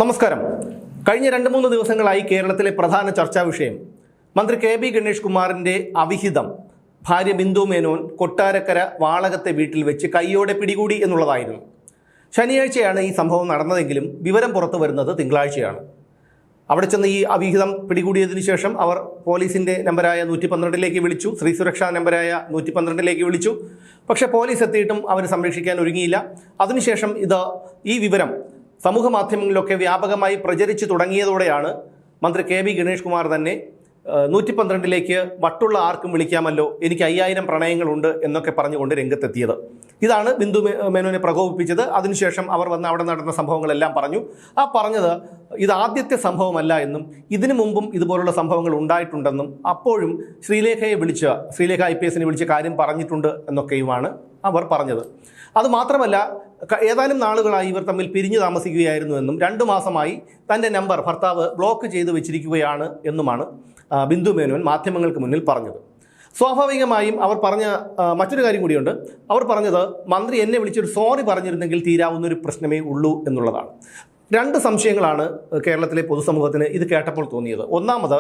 നമസ്കാരം. കഴിഞ്ഞ 2-3 ദിവസങ്ങളായി കേരളത്തിലെ പ്രധാന ചർച്ചാ വിഷയം മന്ത്രി കെ.ബി. ഗണേഷ് കുമാറിന്റെ അവിഹിതം ഭാര്യ ബിന്ദു മേനോൻ കൊട്ടാരക്കര വാളകത്തെ വീട്ടിൽ വെച്ച് കൈയോടെ പിടികൂടി എന്നുള്ളതായിരുന്നു. ശനിയാഴ്ചയാണ് ഈ സംഭവം നടന്നതെങ്കിലും വിവരം പുറത്തു വരുന്നത് തിങ്കളാഴ്ചയാണ്. അവിടെ ചെന്ന് ഈ അവിഹിതം പിടികൂടിയതിനു ശേഷം അവർ പോലീസിന്റെ നമ്പരായ 112ലേക്ക് വിളിച്ചു, സ്ത്രീ സുരക്ഷാ നമ്പരായ 112ലേക്ക് വിളിച്ചു. പക്ഷേ പോലീസ് എത്തിയിട്ടും അവർ സംരക്ഷിക്കാൻ ഒരുങ്ങിയില്ല. അതിനുശേഷം ഈ വിവരം സമൂഹ മാധ്യമങ്ങളിലൊക്കെ വ്യാപകമായി പ്രചരിച്ചു തുടങ്ങിയതോടെയാണ് മന്ത്രി കെ.ബി. ഗണേഷ് കുമാർ തന്നെ 112ലേക്ക് വട്ടുള്ള ആർക്കും വിളിക്കാമല്ലോ, എനിക്ക് 5000 പ്രണയങ്ങളുണ്ട് എന്നൊക്കെ പറഞ്ഞുകൊണ്ട് രംഗത്തെത്തിയത്. ഇതാണ് ബിന്ദു മേനോനെ പ്രകോപിപ്പിച്ചത്. അതിനുശേഷം അവർ വന്ന് അവിടെ നടന്ന സംഭവങ്ങളെല്ലാം പറഞ്ഞു. പറഞ്ഞത് ഇത് ആദ്യത്തെ സംഭവമല്ല എന്നും ഇതിനു മുമ്പും ഇതുപോലുള്ള സംഭവങ്ങൾ ഉണ്ടായിട്ടുണ്ടെന്നും അപ്പോഴും ശ്രീലേഖ IPS വിളിച്ച് കാര്യം പറഞ്ഞിട്ടുണ്ട് എന്നൊക്കെയുമാണ് അവർ പറഞ്ഞത്. അതുമാത്രമല്ല, ഏതാനും നാളുകളായി ഇവർ തമ്മിൽ പിരിഞ്ഞു താമസിക്കുകയായിരുന്നുവെന്നും 2 മാസമായി തൻ്റെ നമ്പർ ഭർത്താവ് ബ്ലോക്ക് ചെയ്ത് വെച്ചിരിക്കുകയാണ് എന്നുമാണ് ബിന്ദു മേനോൻ മാധ്യമങ്ങൾക്ക് മുന്നിൽ പറഞ്ഞത്. സ്വാഭാവികമായും അവർ പറഞ്ഞ മറ്റൊരു കാര്യം കൂടിയുണ്ട്. അവർ പറഞ്ഞത് മന്ത്രി എന്നെ വിളിച്ചൊരു സോറി പറഞ്ഞിരുന്നെങ്കിൽ തീരാവുന്നൊരു പ്രശ്നമേ ഉള്ളൂ എന്നുള്ളതാണ്. 2 സംശയങ്ങളാണ് കേരളത്തിലെ പൊതുസമൂഹത്തിന് ഇത് കേട്ടപ്പോൾ തോന്നിയത്. ഒന്നാമത്,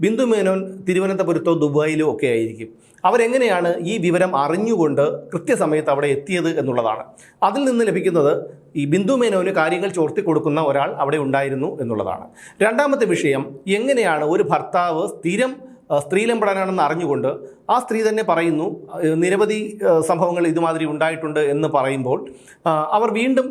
ബിന്ദു മേനോൻ തിരുവനന്തപുരത്തോ ദുബായിലോ ഒക്കെ ആയിരിക്കും. അവരെങ്ങനെയാണ് ഈ വിവരം അറിഞ്ഞുകൊണ്ട് കൃത്യസമയത്ത് അവിടെ എത്തിയത് എന്നുള്ളതാണ്. അതിൽ നിന്ന് ലഭിക്കുന്നത് ഈ ബിന്ദു മേനോന് കാര്യങ്ങൾ ചോർത്തി കൊടുക്കുന്ന ഒരാൾ അവിടെ ഉണ്ടായിരുന്നു എന്നുള്ളതാണ്. രണ്ടാമത്തെ വിഷയം, എങ്ങനെയാണ് ഒരു ഭർത്താവ് സ്ഥിരം സ്ത്രീലമ്പടനാണെന്ന് അറിഞ്ഞുകൊണ്ട് ആ സ്ത്രീ തന്നെ പറയുന്നു നിരവധി സംഭവങ്ങൾ ഇതുമാതിരി ഉണ്ടായിട്ടുണ്ട് എന്ന് പറയുമ്പോൾ അവർ വീണ്ടും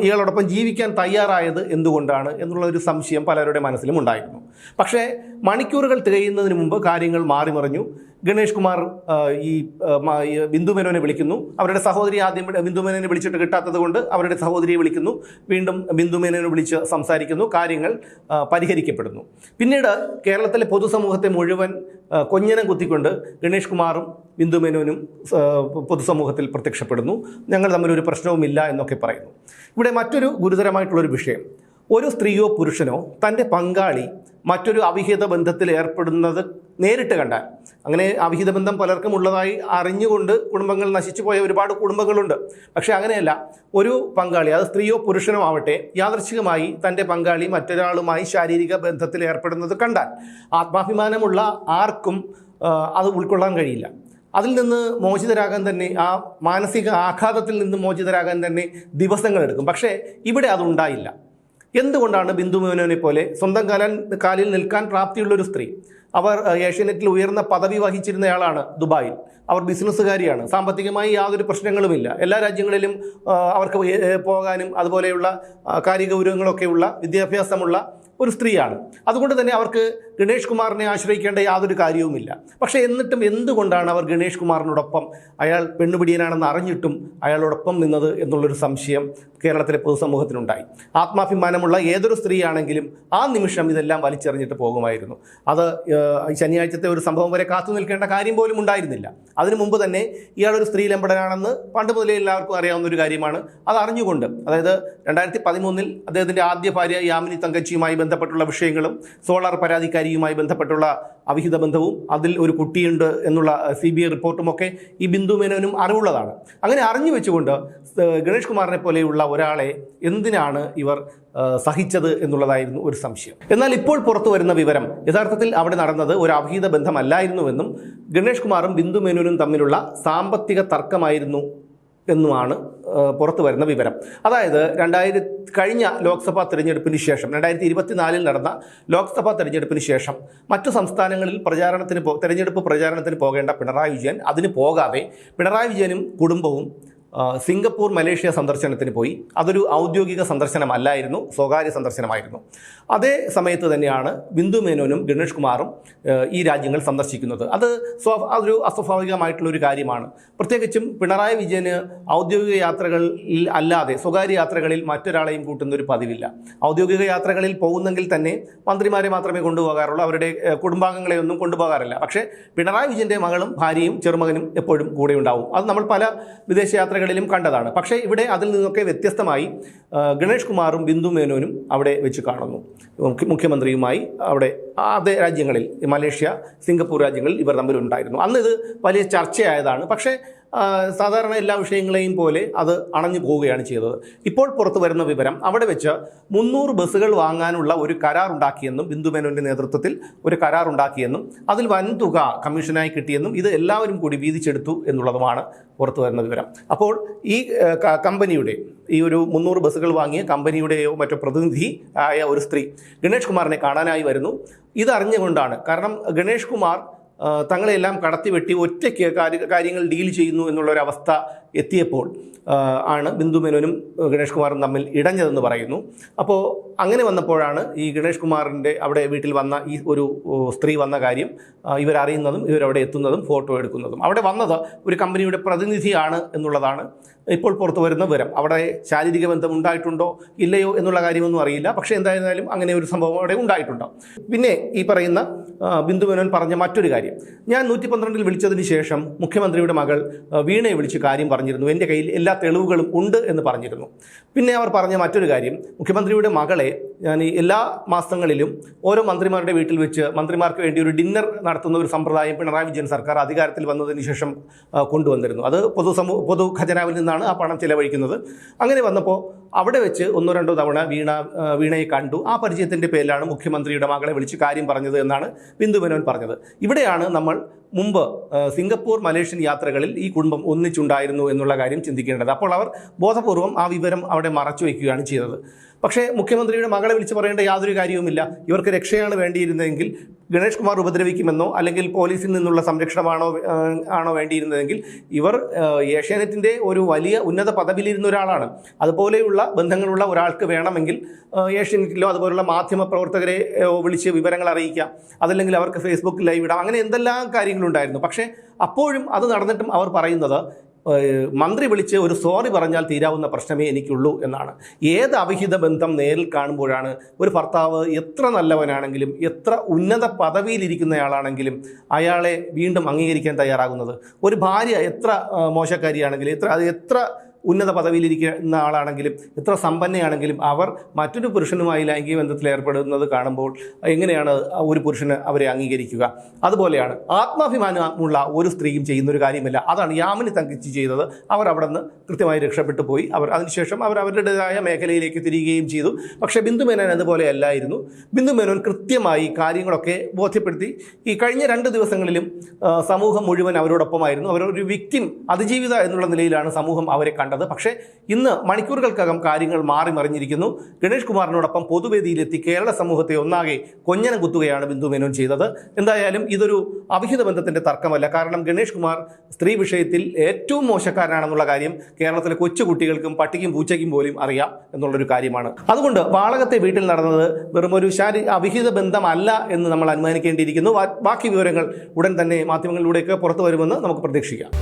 ഇയാളോടൊപ്പം ജീവിക്കാൻ തയ്യാറായത് എന്തുകൊണ്ടാണ് എന്നുള്ളൊരു സംശയം പലരുടെ മനസ്സിലും ഉണ്ടായിരുന്നു. പക്ഷേ മണിക്കൂറുകൾ തികയുന്നതിന് മുമ്പ് കാര്യങ്ങൾ മാറിമറിഞ്ഞു. ഗണേഷ് കുമാർ ഈ ബിന്ദു മേനോനെ വിളിക്കുന്നു. അവരുടെ സഹോദരി ആദ്യം ബിന്ദു മേനോനെ വിളിച്ചിട്ട് കിട്ടാത്തത് കൊണ്ട് അവരുടെ സഹോദരിയെ വിളിക്കുന്നു. വീണ്ടും ബിന്ദു മേനോനെ വിളിച്ച് സംസാരിക്കുന്നു. കാര്യങ്ങൾ പരിഹരിക്കപ്പെടുന്നു. പിന്നീട് കേരളത്തിലെ പൊതുസമൂഹത്തെ മുഴുവൻ കൊഞ്ഞനം കുത്തിക്കൊണ്ട് ഗണേഷ് കുമാറും ബിന്ദു മേനോനും പൊതുസമൂഹത്തിൽ പ്രത്യക്ഷപ്പെടുന്നു. ഞങ്ങൾ തമ്മിലൊരു പ്രശ്നവുമില്ല എന്നൊക്കെ പറയുന്നു. ഇവിടെ മറ്റൊരു ഗുരുതരമായിട്ടുള്ളൊരു വിഷയം, ഒരു സ്ത്രീയോ പുരുഷനോ തൻ്റെ പങ്കാളി മറ്റൊരു അവിഹിത ബന്ധത്തിൽ ഏർപ്പെടുന്നത് നേരിട്ട് കണ്ടാൽ, അങ്ങനെ അവിഹിത ബന്ധം പലർക്കും ഉള്ളതായി അറിഞ്ഞുകൊണ്ട് കുടുംബങ്ങൾ നശിച്ചു പോയ ഒരുപാട് കുടുംബങ്ങളുണ്ട്. പക്ഷേ അങ്ങനെയല്ല, ഒരു പങ്കാളി, അത് സ്ത്രീയോ പുരുഷനോ ആവട്ടെ, യാദൃച്ഛികമായി തൻ്റെ പങ്കാളി മറ്റൊരാളുമായി ശാരീരിക ബന്ധത്തിൽ ഏർപ്പെടുന്നത് കണ്ടാൽ ആത്മാഭിമാനമുള്ള ആർക്കും അത് ഉൾക്കൊള്ളാൻ കഴിയില്ല. അതിൽ നിന്ന് മോചിതരാകാൻ തന്നെ, ആ മാനസിക ആഘാതത്തിൽ നിന്ന് മോചിതരാകാൻ തന്നെ ദിവസങ്ങളെടുക്കും. പക്ഷേ ഇവിടെ അതുണ്ടായില്ല. എന്തുകൊണ്ടാണ് ബിന്ദു മേനോനെ പോലെ സ്വന്തം കാലിൽ നിൽക്കാൻ പ്രാപ്തിയുള്ളൊരു സ്ത്രീ, അവർ ഏഷ്യാനെറ്റിൽ ഉയർന്ന പദവി വഹിച്ചിരുന്നയാളാണ് ദുബായിൽ, അവർ ബിസിനസ്സുകാരിയാണ്, സാമ്പത്തികമായി യാതൊരു പ്രശ്നങ്ങളുമില്ല, എല്ലാ രാജ്യങ്ങളിലും അവർക്ക് പോകാനും അതുപോലെയുള്ള കാര്യഗൗരവങ്ങളൊക്കെയുള്ള വിദ്യാഭ്യാസമുള്ള ഒരു സ്ത്രീയാണ്. അതുകൊണ്ട് തന്നെ അവർക്ക് ഗണേഷ് കുമാറിനെ ആശ്രയിക്കേണ്ട യാതൊരു കാര്യവുമില്ല. പക്ഷേ എന്നിട്ടും എന്തുകൊണ്ടാണ് അവർ ഗണേഷ് കുമാറിനോടൊപ്പം, അയാൾ പെണ്ണുപിടിയനാണെന്ന് അറിഞ്ഞിട്ടും അയാളോടൊപ്പം നിന്നത് എന്നുള്ളൊരു സംശയം കേരളത്തിലെ പൊതുസമൂഹത്തിനുണ്ടായി. ആത്മാഭിമാനമുള്ള ഏതൊരു സ്ത്രീയാണെങ്കിലും ആ നിമിഷം ഇതെല്ലാം വലിച്ചെറിഞ്ഞിട്ട് പോകുമായിരുന്നു. അത് ശനിയാഴ്ചത്തെ ഒരു സംഭവം വരെ കാത്തു നിൽക്കേണ്ട കാര്യം പോലും ഉണ്ടായിരുന്നില്ല. അതിനു മുമ്പ് തന്നെ ഇയാളൊരു സ്ത്രീലമ്പടനാണെന്ന് പണ്ട് മുതലേ എല്ലാവർക്കും അറിയാവുന്ന ഒരു കാര്യമാണ്. അത് അറിഞ്ഞുകൊണ്ട്, അതായത് 2013 അദ്ദേഹത്തിൻ്റെ ആദ്യ ഭാര്യ യാമിനി തങ്കച്ചിയുമായി ബന്ധപ്പെട്ടുള്ള വിഷയങ്ങളും സോളാർ പരാതിക്കാരിയുമായി ബന്ധപ്പെട്ടുള്ള അവിഹിത ബന്ധവും അതിൽ ഒരു കുട്ടിയുണ്ട് എന്നുള്ള CBI റിപ്പോർട്ടുമൊക്കെ ഈ ബിന്ദു മേനോനും അറിവുള്ളതാണ്. അങ്ങനെ അറിഞ്ഞു വെച്ചുകൊണ്ട് ഗണേഷ് കുമാറിനെ പോലെയുള്ള ഒരാളെ എന്തിനാണ് ഇവർ സഹിച്ചത് എന്നുള്ളതായിരുന്നു ഒരു സംശയം. എന്നാൽ ഇപ്പോൾ പുറത്തു വരുന്ന വിവരം യഥാർത്ഥത്തിൽ അവിടെ നടന്നത് ഒരു അവിഹിത ബന്ധമല്ലായിരുന്നുവെന്നും ഗണേഷ് കുമാറും ബിന്ദു മേനോനും തമ്മിലുള്ള സാമ്പത്തിക തർക്കമായിരുന്നു എന്നുമാണ് പുറത്തു വരുന്ന വിവരം. അതായത് കഴിഞ്ഞ ലോക്സഭാ തെരഞ്ഞെടുപ്പിന് ശേഷം, 2024 നടന്ന ലോക്സഭാ തെരഞ്ഞെടുപ്പിന് ശേഷം മറ്റു സംസ്ഥാനങ്ങളിൽ തെരഞ്ഞെടുപ്പ് പ്രചാരണത്തിന് പോകേണ്ട പിണറായി വിജയൻ അതിന് പോകാതെ പിണറായി വിജയനും കുടുംബവും സിംഗപ്പൂർ, മലേഷ്യ സന്ദർശനത്തിന് പോയി. അതൊരു ഔദ്യോഗിക സന്ദർശനമല്ലായിരുന്നു, സ്വകാര്യ സന്ദർശനമായിരുന്നു. അതേ സമയത്ത് തന്നെയാണ് ബിന്ദു മേനോനും ഗണേഷ് കുമാറും ഈ രാജ്യങ്ങൾ സന്ദർശിക്കുന്നത്. അതൊരു അസ്വാഭാവികമായിട്ടുള്ളൊരു കാര്യമാണ്. പ്രത്യേകിച്ചും പിണറായി വിജയന് ഔദ്യോഗിക യാത്രകളിൽ അല്ലാതെ സ്വകാര്യ യാത്രകളിൽ മറ്റൊരാളെയും കൂട്ടുന്നൊരു പതിവില്ല. ഔദ്യോഗിക യാത്രകളിൽ പോകുന്നെങ്കിൽ തന്നെ മന്ത്രിമാരെ മാത്രമേ കൊണ്ടുപോകാറുള്ളൂ, അവരുടെ കുടുംബാംഗങ്ങളെ ഒന്നും കൊണ്ടുപോകാറില്ല. പക്ഷേ പിണറായി വിജയൻ്റെ മകളും ഭാര്യയും ചെറുമകനും എപ്പോഴും കൂടെ ഉണ്ടാവും. അത് നമ്മൾ പല വിദേശ യാത്രകളിലും കണ്ടതാണ്. പക്ഷേ ഇവിടെ അതിൽ നിന്നൊക്കെ വ്യത്യസ്തമായി ഗണേഷ് കുമാറും ബിന്ദു മേനോനും അവിടെ വെച്ച് കാണുന്നു. മുഖ്യമന്ത്രിയുമായി അവിടെ അതേ രാജ്യങ്ങളിൽ, മലേഷ്യ, സിംഗപ്പൂർ രാജ്യങ്ങളിൽ ഇവർ തമ്മിലുണ്ടായിരുന്നു. അന്ന് ഇത് വലിയ ചർച്ചയായതാണ്. പക്ഷേ സാധാരണ എല്ലാ വിഷയങ്ങളെയും പോലെ അത് അണഞ്ഞു പോവുകയാണ് ചെയ്തത്. ഇപ്പോൾ പുറത്തു വരുന്ന വിവരം അവിടെ വെച്ച് 300 ബസ്സുകൾ വാങ്ങാനുള്ള ഒരു കരാറുണ്ടാക്കിയെന്നും ബിന്ദു മേനോൻ്റെ നേതൃത്വത്തിൽ ഒരു കരാറുണ്ടാക്കിയെന്നും അതിൽ വൻതുക കമ്മീഷനായി കിട്ടിയെന്നും ഇത് എല്ലാവരും കൂടി വീതിച്ചെടുത്തു എന്നുള്ളതുമാണ് പുറത്തു വരുന്ന വിവരം. അപ്പോൾ ഈ കമ്പനിയുടെ ഈ ഒരു 300 ബസ്സുകൾ വാങ്ങിയ കമ്പനിയുടെയോ മറ്റോ പ്രതിനിധി ആയ ഒരു സ്ത്രീ ഗണേഷ് കുമാറിനെ കാണാനായി വരുന്നു. ഇതറിഞ്ഞുകൊണ്ടാണ്, കാരണം ഗണേഷ് കുമാർ തങ്ങളെല്ലാം കടത്തിവെട്ടി ഒറ്റയ്ക്ക് കാര്യങ്ങൾ ഡീൽ ചെയ്യുന്നു എന്നുള്ളൊരവസ്ഥ എത്തിയപ്പോൾ ആണ് ബിന്ദു മേനോനും ഗണേഷ് കുമാറും തമ്മിൽ ഇടഞ്ഞതെന്ന് പറയുന്നു. അപ്പോൾ അങ്ങനെ വന്നപ്പോഴാണ് ഈ ഗണേഷ് കുമാറിൻ്റെ അവിടെ വീട്ടിൽ വന്ന ഈ ഒരു സ്ത്രീ വന്ന കാര്യം ഇവരറിയുന്നതും ഇവരവിടെ എത്തുന്നതും ഫോട്ടോ എടുക്കുന്നതും. അവിടെ വന്നത് ഒരു കമ്പനിയുടെ പ്രതിനിധിയാണ് എന്നുള്ളതാണ് ഇപ്പോൾ പുറത്തു വരുന്ന വിവരം. അവിടെ ശാരീരിക ബന്ധം ഉണ്ടായിട്ടുണ്ടോ ഇല്ലയോ എന്നുള്ള കാര്യമൊന്നും അറിയില്ല. പക്ഷേ എന്തായാലും അങ്ങനെ ഒരു സംഭവം അവിടെ ഉണ്ടായിട്ടുണ്ടോ. പിന്നെ ഈ പറയുന്ന ബിന്ദു മേനോൻ പറഞ്ഞ മറ്റൊരു കാര്യം, ഞാൻ 112 വിളിച്ചതിന് ശേഷം മുഖ്യമന്ത്രിയുടെ മകൾ വീണയെ വിളിച്ച് കാര്യം പറഞ്ഞിരുന്നു, എൻ്റെ കയ്യിൽ എല്ലാ തെളിവുകളും ഉണ്ട് എന്ന് പറഞ്ഞിരുന്നു. പിന്നെ അവർ പറഞ്ഞ മറ്റൊരു കാര്യം, മുഖ്യമന്ത്രിയുടെ മകളെ ഞാൻ എല്ലാ മാസങ്ങളിലും ഓരോ മന്ത്രിമാരുടെ വീട്ടിൽ വെച്ച് മന്ത്രിമാർക്ക് വേണ്ടി ഒരു ഡിന്നർ നടത്തുന്ന ഒരു സമ്പ്രദായം പിണറായി വിജയൻ സർക്കാർ അധികാരത്തിൽ വന്നതിന് ശേഷം കൊണ്ടുവന്നിരുന്നു. അത് പൊതു ഖജനാവിൽ നിന്നാണ് ആ പണം ചെലവഴിക്കുന്നത്. അങ്ങനെ വന്നപ്പോൾ അവിടെ വെച്ച് 1-2 തവണ വീണയെ കണ്ടു. ആ പരിചയത്തിൻ്റെ പേരിലാണ് മുഖ്യമന്ത്രിയുടെ മകളെ വിളിച്ച് കാര്യം പറഞ്ഞത് എന്നാണ് ബിന്ദു മേനോൻ പറഞ്ഞത്. ഇവിടെയാണ് നമ്മൾ മുമ്പ് സിംഗപ്പൂർ മലേഷ്യൻ യാത്രകളിൽ ഈ കുടുംബം ഒന്നിച്ചുണ്ടായിരുന്നു എന്നുള്ള കാര്യം ചിന്തിക്കേണ്ടത്. അപ്പോൾ അവർ ബോധപൂർവം ആ വിവരം അവിടെ മറച്ചു വയ്ക്കുകയാണ് ചെയ്തത്. പക്ഷേ മുഖ്യമന്ത്രിയുടെ മകളെ വിളിച്ച് പറയേണ്ട യാതൊരു കാര്യവുമില്ല. ഇവർക്ക് രക്ഷയാണ് വേണ്ടിയിരുന്നതെങ്കിൽ ഗണേഷ് കുമാർ ഉപദ്രവിക്കുമെന്നോ അല്ലെങ്കിൽ പോലീസിൽ നിന്നുള്ള സംരക്ഷണമാണോ വേണ്ടിയിരുന്നതെങ്കിൽ ഇവർ ഏഷ്യാനെറ്റിൻ്റെ ഒരു വലിയ ഉന്നത പദവിയിലിരുന്ന ഒരാളാണ്. അതുപോലെയുള്ള ബന്ധങ്ങളുള്ള ഒരാൾക്ക് വേണമെങ്കിൽ ഏഷ്യാനെറ്റിലോ അതുപോലുള്ള മാധ്യമ പ്രവർത്തകരെ വിളിച്ച് വിവരങ്ങൾ അറിയിക്കാം, അതല്ലെങ്കിൽ അവർക്ക് ഫേസ്ബുക്കിൽ ലൈവ് ഇടാം. അങ്ങനെ എന്തെല്ലാം കാര്യങ്ങളുണ്ടായിരുന്നു. പക്ഷേ അപ്പോഴും അത് നടന്നിട്ടും അവർ പറയുന്നത് മന്ത്രി വിളിച്ച് ഒരു സോറി പറഞ്ഞാൽ തീരാവുന്ന പ്രശ്നമേ എനിക്കുള്ളൂ എന്നാണ്. ഏത് അവിഹിത ബന്ധം നേരിൽ കാണുമ്പോഴാണ് ഒരു ഭർത്താവ് എത്ര നല്ലവനാണെങ്കിലും എത്ര ഉന്നത പദവിയിലിരിക്കുന്നയാളാണെങ്കിലും അയാളെ വീണ്ടും അംഗീകരിക്കാൻ തയ്യാറാകുന്നത്? ഒരു ഭാര്യ എത്ര മോശക്കാരിയാണെങ്കിലും എത്ര ഉന്നത പദവിയിലിരിക്കുന്ന ആളാണെങ്കിലും എത്ര സമ്പന്നയാണെങ്കിലും അവർ മറ്റൊരു പുരുഷനുമായി ലൈംഗിക ബന്ധത്തിൽ ഏർപ്പെടുന്നത് കാണുമ്പോൾ എങ്ങനെയാണ് ഒരു പുരുഷന് അവരെ അംഗീകരിക്കുക? അതുപോലെയാണ് ആത്മാഭിമാനമുള്ള ഒരു സ്ത്രീയും ചെയ്യുന്നൊരു കാര്യമില്ല. അതാണ് യാമിനി തങ്കച്ചി ചെയ്തത്. അവർ അവിടെ നിന്ന് കൃത്യമായി രക്ഷപ്പെട്ടു പോയി. അതിനുശേഷം അവർ അവരുടേതായ മേഖലയിലേക്ക് തിരികുകയും ചെയ്തു. പക്ഷേ ബിന്ദു മേനോൻ അതുപോലെ അല്ലായിരുന്നു. ബിന്ദു മേനോൻ കൃത്യമായി കാര്യങ്ങളൊക്കെ ബോധ്യപ്പെടുത്തി. ഈ കഴിഞ്ഞ 2 ദിവസങ്ങളിലും സമൂഹം മുഴുവൻ അവരോടൊപ്പമായിരുന്നു. അവരൊരു വിക്ടിം, അതിജീവിത എന്നുള്ള നിലയിലാണ് സമൂഹം അവരെ കണ്ടത്. പക്ഷേ ഇന്ന് മണിക്കൂറുകൾക്കകം കാര്യങ്ങൾ മാറി മറിഞ്ഞിരിക്കുന്നു. ഗണേഷ് കുമാറിനോടൊപ്പം പൊതുവേദിയിലെത്തി കേരള സമൂഹത്തെ ഒന്നാകെ കൊഞ്ഞനം കുത്തുകയാണ് ബിന്ദു മേനോൻ ചെയ്തത്. എന്തായാലും ഇതൊരു അവിഹിത ബന്ധത്തിൻ്റെ തർക്കമല്ല. കാരണം ഗണേഷ് കുമാർ സ്ത്രീ വിഷയത്തിൽ ഏറ്റവും മോശക്കാരനാണെന്നുള്ള കാര്യം കേരളത്തിലെ കൊച്ചുകുട്ടികൾക്കും പട്ടിക്കും പൂച്ചയ്ക്കും പോലും അറിയാം എന്നുള്ളൊരു കാര്യമാണ്. അതുകൊണ്ട് വാളകത്തെ വീട്ടിൽ നടന്നത് വെറും ഒരു അവിഹിത ബന്ധമല്ല എന്ന് നമ്മൾ അനുമാനിക്കേണ്ടിയിരിക്കുന്നു. ബാക്കി വിവരങ്ങൾ ഉടൻ തന്നെ മാധ്യമങ്ങളിലൂടെയൊക്കെ പുറത്തു വരുമെന്ന് നമുക്ക് പ്രതീക്ഷിക്കാം.